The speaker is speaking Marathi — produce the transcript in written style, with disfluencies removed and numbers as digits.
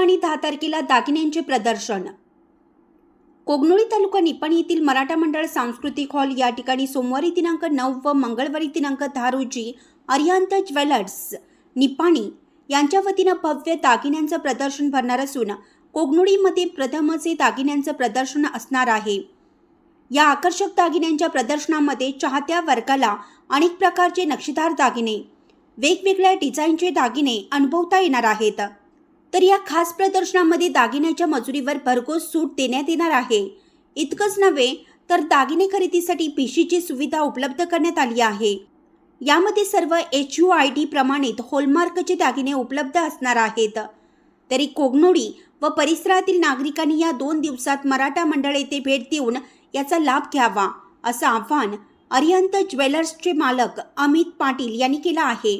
आणि 10 तारखेला दागिन्यांचे प्रदर्शन। कोगनोळी तालुका निपाणी येथील मराठा मंडळ सांस्कृतिक हॉल या ठिकाणी सोमवारी दिनांक 9 व मंगळवारी दिनांक 10 रोजी अरिहंत ज्वेलर्स निपाणी यांच्या वतीने भव्य दागिन्यांचे प्रदर्शन भरणार असून कोगनोळीमध्ये प्रथमच हे दागिन्यांचे प्रदर्शन असणार आहे। या आकर्षक दागिन्यांच्या प्रदर्शनामध्ये चाहत्या वर्गाला अनेक प्रकारचे नक्षीदार दागिने, वेगवेगळ्या डिझाईनचे दागिने अनुभवता येणार आहेत। तर या खास प्रदर्शनामध्ये दागिन्याच्या मजुरीवर भरघोस सूट देण्यात येणार आहे। इतकंच नव्हे तर दागिने खरेदीसाठी भिशीची सुविधा उपलब्ध करण्यात आली आहे। यामध्ये सर्व HUID प्रमाणित हॉलमार्कचे दागिने उपलब्ध असणार आहेत। तरी कोगनोळी व परिसरातील नागरिकांनी या 2 दिवसात मराठा मंडळ येथे भेट देऊन याचा लाभ घ्यावा असं आवाहन अरिहंत ज्वेलर्सचे मालक अमित पाटील यांनी केलं आहे।